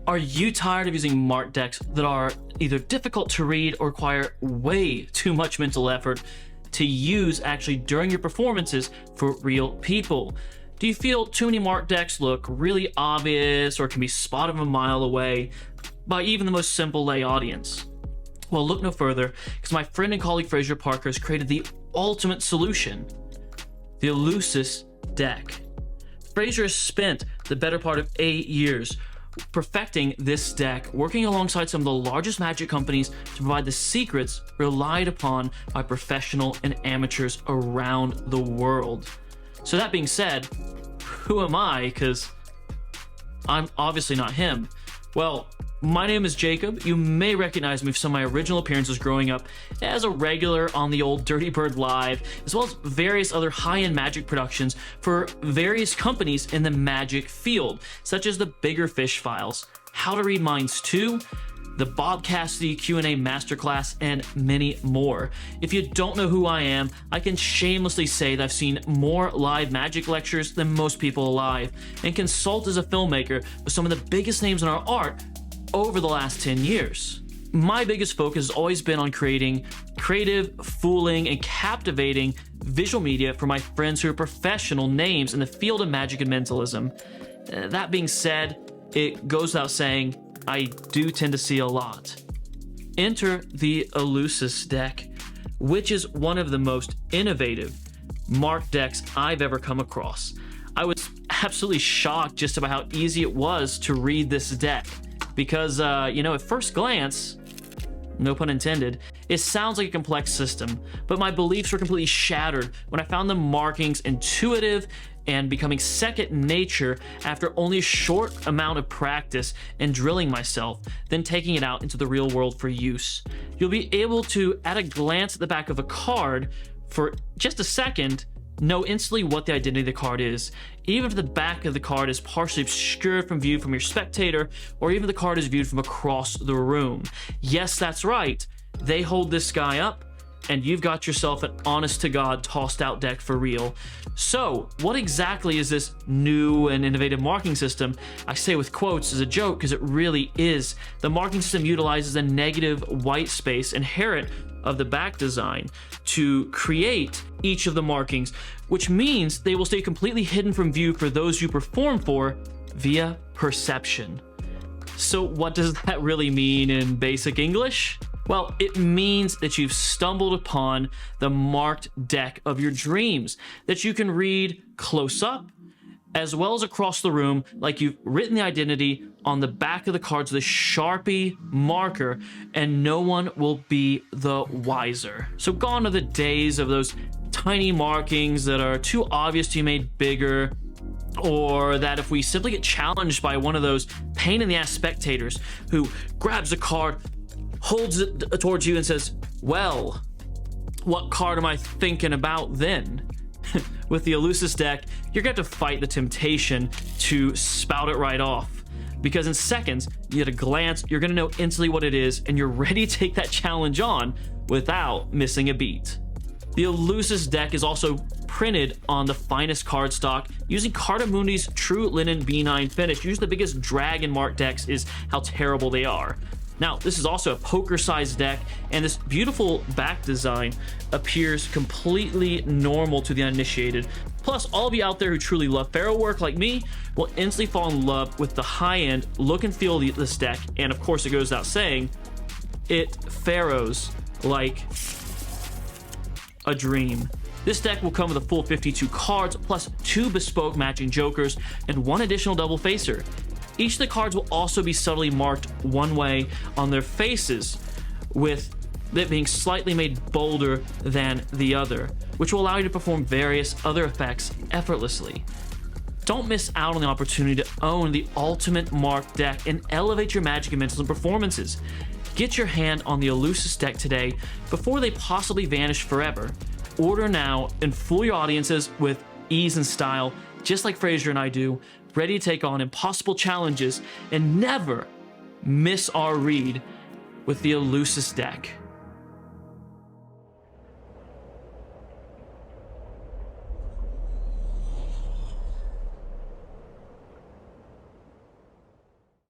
Are you tired of using mark decks that are either difficult to read or require way too much mental effort to use actually during your performances for real people? Do you feel too many mark decks look really obvious or can be spotted from a mile away by even the most simple lay audience? Well, look no further, because my friend and colleague Fraser Parker has created the ultimate solution, the Eleusis Deck. Fraser has spent the better part of 8 years perfecting this deck, working alongside some of the largest magic companies to provide the secrets relied upon by professional and amateurs around the world. So that being said, who am I? Because I'm obviously not him. Well, my name is Jacob. You may recognize me from some of my original appearances growing up as a regular on the old Dirty Bird Live, as well as various other high-end magic productions for various companies in the magic field, such as the Bigger Fish Files, How to Read Minds 2, the Bob Cassidy Q&A Masterclass, and many more. If you don't know who I am, I can shamelessly say that I've seen more live magic lectures than most people alive, and consult as a filmmaker with some of the biggest names in our art over the last 10 years. My biggest focus has always been on creating creative, fooling, and captivating visual media for my friends who are professional names in the field of magic and mentalism. That being said, it goes without saying, I do tend to see a lot. Enter the Eleusis Deck, which is one of the most innovative mark decks I've ever come across. I was absolutely shocked just about how easy it was to read this deck. Because, at first glance, no pun intended, it sounds like a complex system, but my beliefs were completely shattered when I found the markings intuitive and becoming second nature after only a short amount of practice and drilling myself, then taking it out into the real world for use. You'll be able to, at a glance at the back of a card, for just a second, know instantly what the identity of the card is, even if the back of the card is partially obscured from view from your spectator, or even the card is viewed from across the room. Yes, that's right. They hold this guy up, and you've got yourself an honest-to-God tossed-out deck for real. So, what exactly is this new and innovative marking system? I say with quotes as a joke because it really is. The marking system utilizes a negative white space inherent of the back design to create each of the markings, which means they will stay completely hidden from view for those you perform for via perception. So what does that really mean in basic English? Well, it means that you've stumbled upon the marked deck of your dreams that you can read close up as well as across the room, like you've written the identity on the back of the cards with a Sharpie marker, and no one will be the wiser. So gone are the days of those tiny markings that are too obvious to be made bigger, or that if we simply get challenged by one of those pain-in-the-ass spectators who grabs a card, holds it towards you and says, well, what card am I thinking about then? With the Eleusis deck, you're going to have to fight the temptation to spout it right off. Because in seconds, at a glance, you're going to know instantly what it is, and you're ready to take that challenge on without missing a beat. The Eleusis deck is also printed on the finest cardstock using Cartamundi's true linen B9 finish. Usually the biggest drag in mark decks is how terrible they are. Now, this is also a poker-sized deck, and this beautiful back design appears completely normal to the uninitiated. Plus, all of you out there who truly love Pharaoh work like me will instantly fall in love with the high-end look and feel of this deck, and of course, it goes without saying, it Pharaohs like a dream. This deck will come with a full 52 cards, plus 2 bespoke matching jokers, and 1 additional double facer. Each of the cards will also be subtly marked one way on their faces, with it being slightly made bolder than the other, which will allow you to perform various other effects effortlessly. Don't miss out on the opportunity to own the ultimate mark deck and elevate your magic and mentalism performances. Get your hand on the Eleusis deck today before they possibly vanish forever. Order now and fool your audiences with ease and style, just like Fraser and I do, ready to take on impossible challenges and never miss our read with the Eleusis deck.